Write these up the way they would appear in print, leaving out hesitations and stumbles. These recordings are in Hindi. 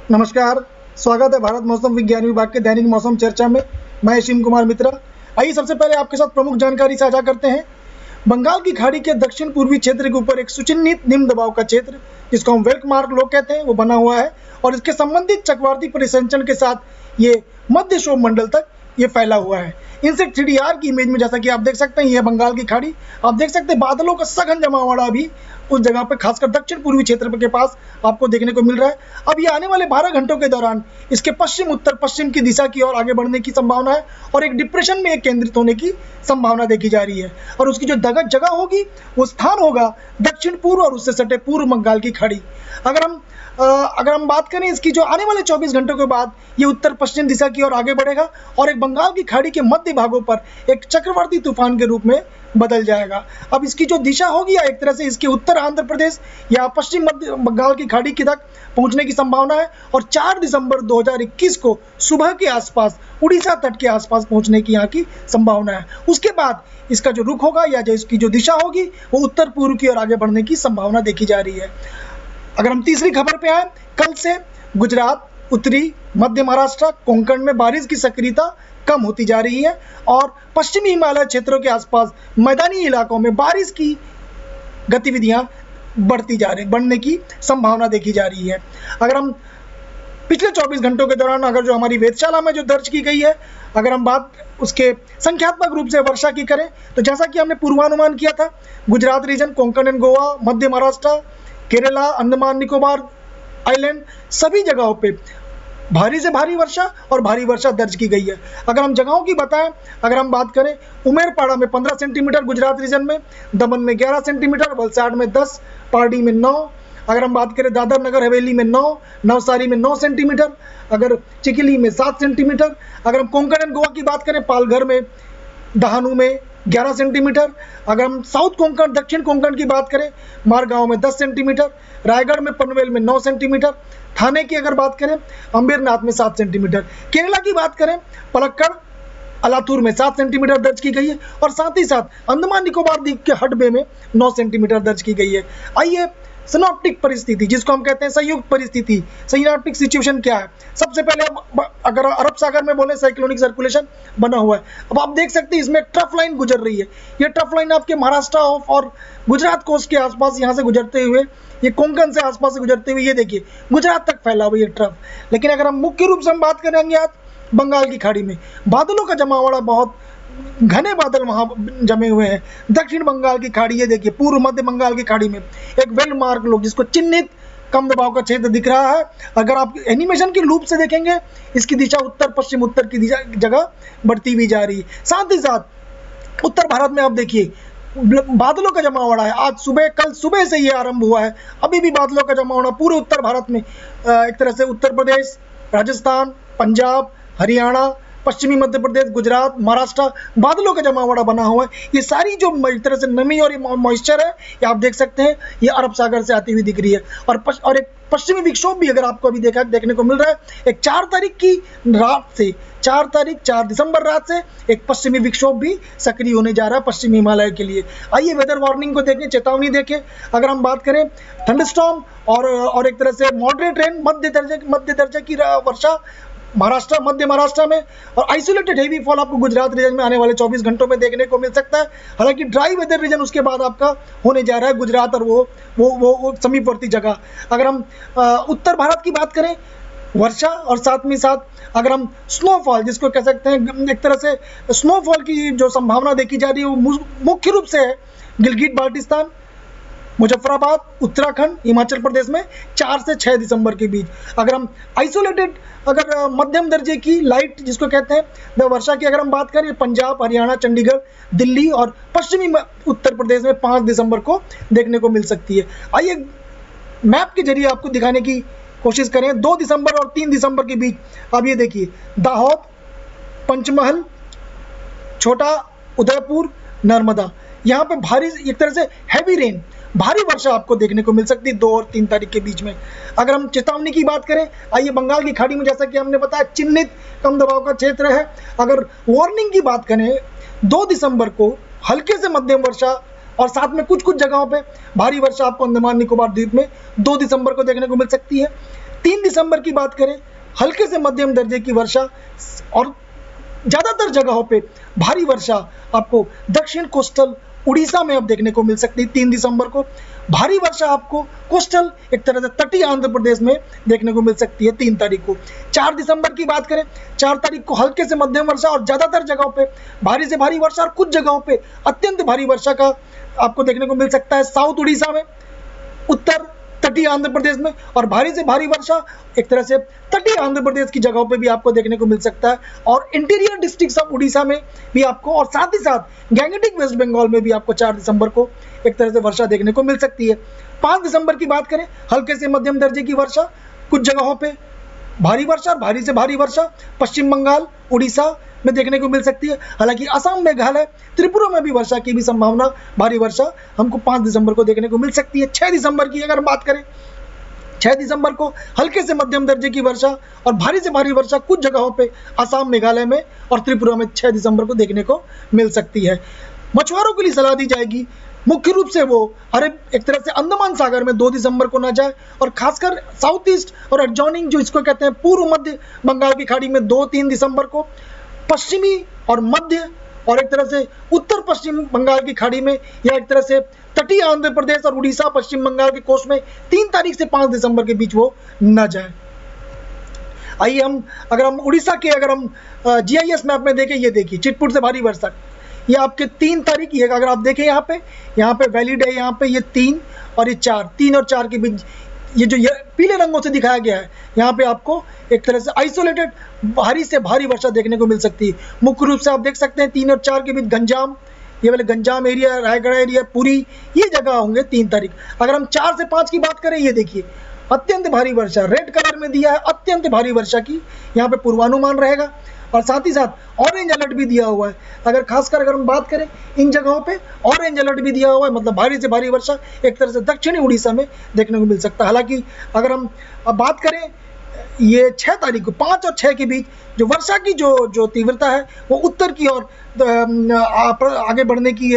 नमस्कार, स्वागत है भारत मौसम विज्ञान विभाग के दैनिक मौसम चर्चा में। मैं शिव कुमार मित्रा। आइए सबसे पहले आपके साथ प्रमुख जानकारी साझा करते हैं। बंगाल की खाड़ी के दक्षिण पूर्वी क्षेत्र के ऊपर एक सुचिन्हित निम्न दबाव का क्षेत्र, जिसको हम वेल्क मार्क लोग कहते हैं, वो बना हुआ है और इसके संबंधित चक्रवाती परिसंचरण के साथ ये मध्य क्षोभ मंडल तक ये फैला हुआ है। इनसेट 3D की इमेज में जैसा कि आप देख सकते हैं, ये बंगाल की खाड़ी। आप देख सकते हैं बादलों का सघन जमावड़ा भी उस जगह पे खासकर दक्षिण पूर्वी क्षेत्र के पास आपको देखने को मिल रहा है। अब ये आने वाले 12 घंटों के दौरान इसके पश्चिम उत्तर पश्चिम की दिशा की ओर आगे बढ़ने की संभावना है और एक डिप्रेशन में एक केंद्रित होने की संभावना देखी जा रही है। और उसकी जो जगह होगी वो स्थान होगा दक्षिण पूर्व और उससे सटे पूर्व बंगाल की खाड़ी। अगर हम बात करें इसकी, जो आने वाले 24 घंटों के बाद ये उत्तर पश्चिम दिशा की ओर आगे बढ़ेगा और एक बंगाल की खाड़ी के मध्य भागों पर एक चक्रवाती तूफान के रूप में बदल जाएगा। अब इसकी जो दिशा होगी या एक तरह से इसके उत्तर आंध्र प्रदेश या पश्चिम मध्य बंगाल की खाड़ी की तक पहुंचने की संभावना है और 4 दिसंबर 2021 को सुबह के आसपास उड़ीसा तट के आसपास पहुंचने की यहाँ की संभावना है। उसके बाद इसका जो रुख होगा या जो इसकी जो दिशा होगी वो उत्तर पूर्व की ओर आगे बढ़ने की संभावना देखी जा रही है। अगर हम तीसरी खबर पे आए, कल से गुजरात, उत्तरी मध्य महाराष्ट्र, कोंकण में बारिश की सक्रियता कम होती जा रही है और पश्चिमी हिमालय क्षेत्रों के आसपास मैदानी इलाकों में बारिश की गतिविधियां बढ़ने की संभावना देखी जा रही है। अगर हम पिछले 24 घंटों के दौरान अगर जो हमारी वेधशाला में जो दर्ज की गई है, अगर हम बात उसके संख्यात्मक रूप से वर्षा की करें तो जैसा कि हमने पूर्वानुमान किया था, Gujarat region, Konkan and Goa, Madhya Maharashtra, Kerala, Andaman Nicobar island, सभी जगहों पे भारी से भारी वर्षा और भारी वर्षा दर्ज की गई है। अगर हम जगहों की बताएं, अगर हम बात करें उमेरपाड़ा में 15 सेंटीमीटर गुजरात रीजन में, दमन में 11 सेंटीमीटर, वलसाड़ में 10, पारडी में 9, अगर हम बात करें दादर नगर हवेली में 9, नवसारी में 9 सेंटीमीटर, अगर चिकिली में 7 सेंटीमीटर, अगर हम कोंकण एंड गोवा की बात करें, पालघर में, दहानू में 11 सेंटीमीटर, अगर हम साउथ कोंकण दक्षिण कोंकण की बात करें, मारगांव में 10 सेंटीमीटर, रायगढ़ में पनवेल में 9 सेंटीमीटर, थाने की अगर बात करें अंबेरनाथ में 7 सेंटीमीटर, केरला की बात करें पलक्कड़ अलाथूर में 7 सेंटीमीटर दर्ज की गई है और साथ ही साथ अंडमान निकोबार द्वीप के हडबे में 9 सेंटीमीटर दर्ज की गई है। आइए सिनॉप्टिक परिस्थिति, जिसको हम कहते हैं संयुक्त परिस्थिति, सिनॉप्टिक सिचुएशन क्या है। सबसे पहले अगर अरब सागर में बोले साइक्लोनिक सर्कुलेशन बना हुआ है। अब आप देख सकते हैं इसमें ट्रफ लाइन गुजर रही है। ये ट्रफ लाइन आपके महाराष्ट्र और गुजरात कोस्ट के आसपास यहाँ से गुजरते हुए, ये कोंकण से आसपास से गुजरते हुए, ये देखिए गुजरात तक फैला हुआ ये ट्रफ। लेकिन अगर हम मुख्य रूप से हम बात करेंगे आज बंगाल की खाड़ी में बादलों का जमावड़ा, बहुत घने बादल वहां जमे हुए हैं। दक्षिण बंगाल की खाड़ी, ये देखिए पूर्व मध्य बंगाल की खाड़ी में एक वेल मार्क लोग जिसको चिन्हित कम दबाव का क्षेत्र दिख रहा है। अगर आप एनिमेशन के लूप से देखेंगे, इसकी दिशा उत्तर पश्चिम उत्तर की दिशा जगह बढ़ती हुई जा रही है। साथ ही साथ उत्तर भारत में आप देखिए बादलों का जमावड़ा है। आज सुबह, कल सुबह से ये आरंभ हुआ है, अभी भी बादलों का जमावड़ा पूरे उत्तर भारत में, एक तरह से उत्तर प्रदेश, राजस्थान, पंजाब, हरियाणा, पश्चिमी मध्य प्रदेश, गुजरात, महाराष्ट्र, बादलों का जमावड़ा बना हुआ है। ये सारी जो एक तरह से नमी और मॉइस्चर है, ये आप देख सकते हैं, ये अरब सागर से आती हुई दिख रही है। और एक पश्चिमी विक्षोभ भी अगर आपको अभी देखने को मिल रहा है, एक 4 तारीख की रात से 4 दिसंबर रात से एक पश्चिमी विक्षोभ भी सक्रिय होने जा रहा है पश्चिमी हिमालय के लिए। आइए वेदर वार्निंग को देखें, चेतावनी देखें। अगर हम बात करें थंडरस्टॉर्म और एक तरह से मॉडरेट रेन, मध्य दर्जे की वर्षा महाराष्ट्र, मध्य महाराष्ट्र में, और आइसोलेटेड हेवी फॉल आपको गुजरात रीजन में आने वाले 24 घंटों में देखने को मिल सकता है। हालांकि ड्राई वेदर रीजन उसके बाद आपका होने जा रहा है गुजरात और वो समीपवर्ती जगह। अगर हम उत्तर भारत की बात करें, वर्षा और साथ में साथ अगर हम स्नोफॉल, जिसको कह सकते हैं एक तरह से स्नोफॉल की जो संभावना देखी जा रही है, वो मुख्य रूप से है गिलगिट बाल्टिस्तान, मुजफ्फराबाद, उत्तराखंड, हिमाचल प्रदेश में 4 से 6 दिसंबर के बीच। अगर हम आइसोलेटेड, अगर मध्यम दर्जे की लाइट जिसको कहते हैं वर्षा की अगर हम बात करें, पंजाब, हरियाणा, चंडीगढ़, दिल्ली और पश्चिमी उत्तर प्रदेश में 5 दिसंबर को देखने को मिल सकती है। आइए मैप के जरिए आपको दिखाने की कोशिश करें। 2 दिसंबर और 3 दिसंबर के बीच अब ये देखिए दाहोद, पंचमहल, छोटा उदयपुर, नर्मदा, यहाँ पे भारी एक तरह से हैवी रेन, भारी वर्षा आपको देखने को मिल सकती है 2 और 3 तारीख के बीच में। अगर हम चेतावनी की बात करें, आइए बंगाल की खाड़ी में जैसा कि हमने बताया चिन्हित कम दबाव का क्षेत्र है। अगर वार्निंग की बात करें, 2 दिसंबर को हल्के से मध्यम वर्षा और साथ में कुछ जगहों पे भारी वर्षा आपको अंडमान निकोबार द्वीप में 2 दिसंबर को देखने को मिल सकती है। 3 दिसंबर की बात करें, हल्के से मध्यम दर्जे की वर्षा और ज़्यादातर जगहों पे भारी वर्षा आपको दक्षिण कोस्टल उड़ीसा में अब देखने को मिल सकती है। 3 दिसंबर को भारी वर्षा आपको कोस्टल एक तरह से तटीय आंध्र प्रदेश में देखने को मिल सकती है 3 तारीख को। 4 दिसंबर की बात करें, 4 तारीख को हल्के से मध्यम वर्षा और ज़्यादातर जगहों पे भारी से भारी वर्षा और कुछ जगहों पे अत्यंत भारी वर्षा का आपको देखने को मिल सकता है साउथ उड़ीसा में, उत्तर तटीय आंध्र प्रदेश में, और भारी से भारी वर्षा एक तरह से तटीय आंध्र प्रदेश की जगहों पे भी आपको देखने को मिल सकता है, और इंटीरियर डिस्ट्रिक्ट्स ऑफ उड़ीसा में भी आपको, और साथ ही साथ गैंगेटिक वेस्ट बंगाल में भी आपको 4 दिसंबर को एक तरह से वर्षा देखने को मिल सकती है। 5 दिसंबर की बात करें, हल्के से मध्यम दर्जे की वर्षा, कुछ जगहों पे भारी वर्षा और भारी से भारी वर्षा पश्चिम बंगाल, उड़ीसा में देखने को मिल सकती है। हालांकि असम, मेघालय, त्रिपुरा में भी वर्षा की भी संभावना, भारी वर्षा हमको 5 दिसंबर को देखने को मिल सकती है। 6 दिसंबर की अगर बात करें, 6 दिसंबर को हल्के से मध्यम दर्जे की वर्षा और भारी से भारी वर्षा कुछ जगहों पे असम, मेघालय में और त्रिपुरा में 6 दिसंबर को देखने को मिल सकती है। मछुआरों के लिए सलाह दी जाएगी मुख्य रूप से वो अरब एक तरह से अंडमान सागर में 2 दिसंबर को ना जाए, और खासकर साउथ ईस्ट और एडजॉइनिंग जो इसको कहते हैं पूर्व मध्य बंगाल की खाड़ी में 2-3 दिसंबर को, पश्चिमी और मध्य और एक तरह से उत्तर पश्चिम बंगाल की खाड़ी में या एक तरह से तटीय आंध्र प्रदेश और उड़ीसा पश्चिम बंगाल के कोस्ट में 3 तारीख से 5 दिसंबर के बीच वो न जाए। आइए अगर हम उड़ीसा के GIS मैप में देखें, ये देखिए चिटपुट से भारी वर्षा, ये आपके 3 तारीख की है। अगर आप देखें यहाँ पे वैलिड है, यहाँ पे ये 3 और ये 3 और 4 के बीच ये जो पीले रंगों से दिखाया गया है, यहाँ पे आपको एक तरह से आइसोलेटेड भारी से भारी वर्षा देखने को मिल सकती है। मुख्य रूप से आप देख सकते हैं 3 और 4 के बीच गंजाम, ये वाले गंजाम एरिया, रायगढ़ एरिया, पुरी, ये जगह होंगे 3 तारीख। अगर हम 4 से 5 की बात करें, ये देखिए अत्यंत भारी वर्षा रेड कलर में दिया है, अत्यंत भारी वर्षा की यहाँ पे पूर्वानुमान रहेगा, और साथ ही साथ ऑरेंज अलर्ट भी दिया हुआ है। अगर हम बात करें इन जगहों पे ऑरेंज अलर्ट भी दिया हुआ है, मतलब भारी से भारी वर्षा एक तरह से दक्षिणी उड़ीसा में देखने को मिल सकता है। हालांकि अगर हम अब बात करें, ये 6 तारीख को 5 और 6 के बीच जो वर्षा की जो तीव्रता है वो उत्तर की ओर आगे बढ़ने की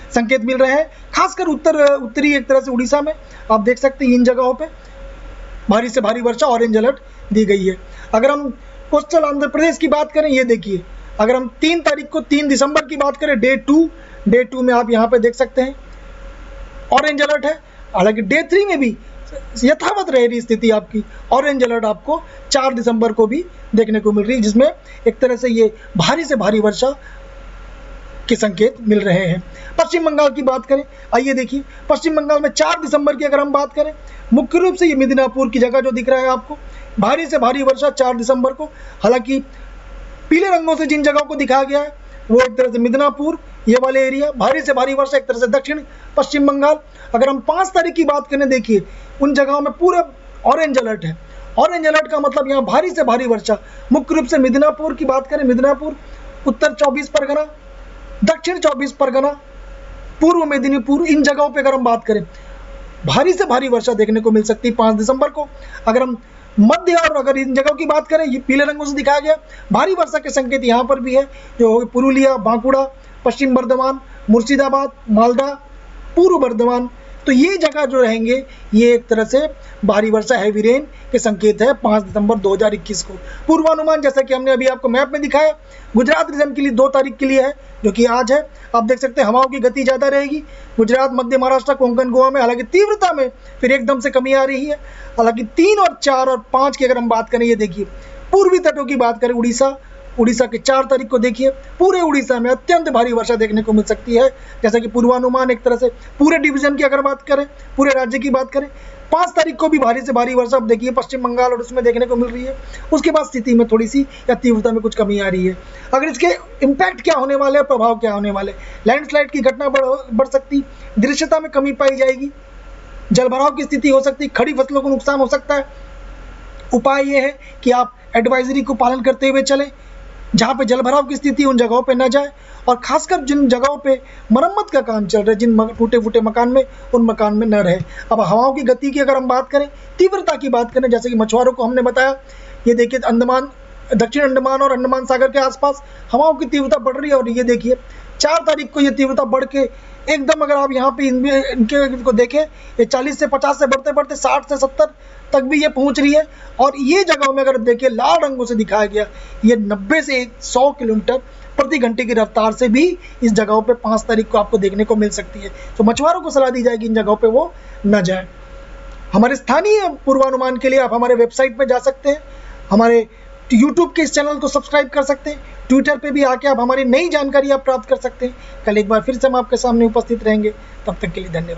संकेत मिल रहे हैं, खासकर उत्तरी एक तरह से उड़ीसा में आप देख सकते हैं इन जगहों पे भारी से भारी वर्षा ऑरेंज अलर्ट दी गई है। अगर हम कोस्टल आंध्र प्रदेश की बात करें, ये देखिए अगर हम 3 तारीख को 3 दिसंबर की बात करें, डे 2 में आप यहाँ पे देख सकते हैं ऑरेंज अलर्ट है। हालांकि डे 3 में भी यथावत रह रही स्थिति, आपकी ऑरेंज अलर्ट आपको 4 दिसंबर को भी देखने को मिल रही है, जिसमें एक तरह से ये भारी से भारी वर्षा के संकेत मिल रहे हैं। पश्चिम बंगाल की बात करें, आइए देखिए पश्चिम बंगाल में 4 दिसंबर की अगर हम बात करें, मुख्य रूप से ये मिदनापुर की जगह जो दिख रहा है आपको, भारी से भारी वर्षा 4 दिसंबर को। हालांकि पीले रंगों से जिन जगहों को दिखाया गया है वो एक तरह से मिदनापुर, ये वाले एरिया, भारी से भारी वर्षा एक तरह से दक्षिण पश्चिम बंगाल। अगर हम 5 तारीख की बात करें, देखिए उन जगहों में पूरा ऑरेंज अलर्ट है। ऑरेंज अलर्ट का मतलब यहाँ भारी से भारी वर्षा, मुख्य रूप से मिदनापुर की बात करें, मिदनापुर, उत्तर 24 परगना, दक्षिण 24 परगना, पूर्व मेदिनीपुर, इन जगहों पे अगर हम बात करें भारी से भारी वर्षा देखने को मिल सकती है 5 दिसंबर को। अगर हम मध्य और अगर इन जगहों की बात करें, ये पीले रंगों से दिखाया गया भारी वर्षा के संकेत यहाँ पर भी है, जो पुरुलिया, बांकुड़ा, पश्चिम बर्धमान, मुर्शिदाबाद, मालदा, पूर्व बर्धमान, तो ये जगह जो रहेंगे ये एक तरह से भारी वर्षा हैवी रेन के संकेत है 5 दिसंबर 2021 को। पूर्वानुमान जैसा कि हमने अभी आपको मैप में दिखाया, गुजरात रीजन के लिए 2 तारीख के लिए है, जो कि आज है। आप देख सकते हैं हवाओं की गति ज़्यादा रहेगी गुजरात, मध्य महाराष्ट्र, कोंकण, गोवा में। हालांकि तीव्रता में फिर एकदम से कमी आ रही है। हालांकि 3 और 4 और 5 की अगर हम बात करें, ये देखिए पूर्वी तटों की बात करें, उड़ीसा के 4 तारीख को देखिए पूरे उड़ीसा में अत्यंत भारी वर्षा देखने को मिल सकती है। जैसा कि पूर्वानुमान एक तरह से पूरे डिवीजन की अगर बात करें, पूरे राज्य की बात करें, 5 तारीख को भी भारी से भारी वर्षा अब देखिए पश्चिम बंगाल और उसमें देखने को मिल रही है। उसके बाद स्थिति में थोड़ी सी या तीव्रता में कुछ कमी आ रही है। अगर इसके इम्पैक्ट क्या होने वाले हैं, प्रभाव क्या होने वाले, लैंडस्लाइड की घटना बढ़ सकती, दृश्यता में कमी पाई जाएगी, जलभराव की स्थिति हो सकती, खड़ी फसलों को नुकसान हो सकता है। उपाय ये है कि आप एडवाइजरी को पालन करते हुए चलें, जहाँ पे जलभराव की स्थिति उन जगहों पे न जाए, और खासकर जिन जगहों पे मरम्मत का काम चल रहा है, जिन टूटे फूटे मकान में, उन मकान में न रहे। अब हवाओं की गति की अगर हम बात करें, तीव्रता की बात करें, जैसे कि मछुआरों को हमने बताया, ये देखिए दक्षिण अंडमान और अंडमान सागर के आसपास हवाओं की तीव्रता बढ़ रही है। और ये देखिए 4 तारीख को ये तीव्रता बढ़ के एकदम, अगर आप यहाँ पे इनको देखें, ये 40 से 50 से बढ़ते बढ़ते 60 से 70 तक भी ये पहुँच रही है। और ये जगहों में अगर देखिए लाल रंगों से दिखाया गया, ये 90 से 100 किलोमीटर प्रति घंटे की रफ्तार से भी इस जगहों पे 5 तारीख को आपको देखने को मिल सकती है। तो मछुआरों को सलाह दी जाएगी इन जगहों पे वो न जाएं। हमारे स्थानीय पूर्वानुमान के लिए आप हमारे वेबसाइट पे जा सकते हैं, हमारे यूट्यूब के इस चैनल को सब्सक्राइब कर सकते हैं, ट्विटर पे भी आके आप हमारी नई जानकारी आप प्राप्त कर सकते हैं। कल एक बार फिर से हम आपके सामने उपस्थित रहेंगे, तब तक के लिए धन्यवाद।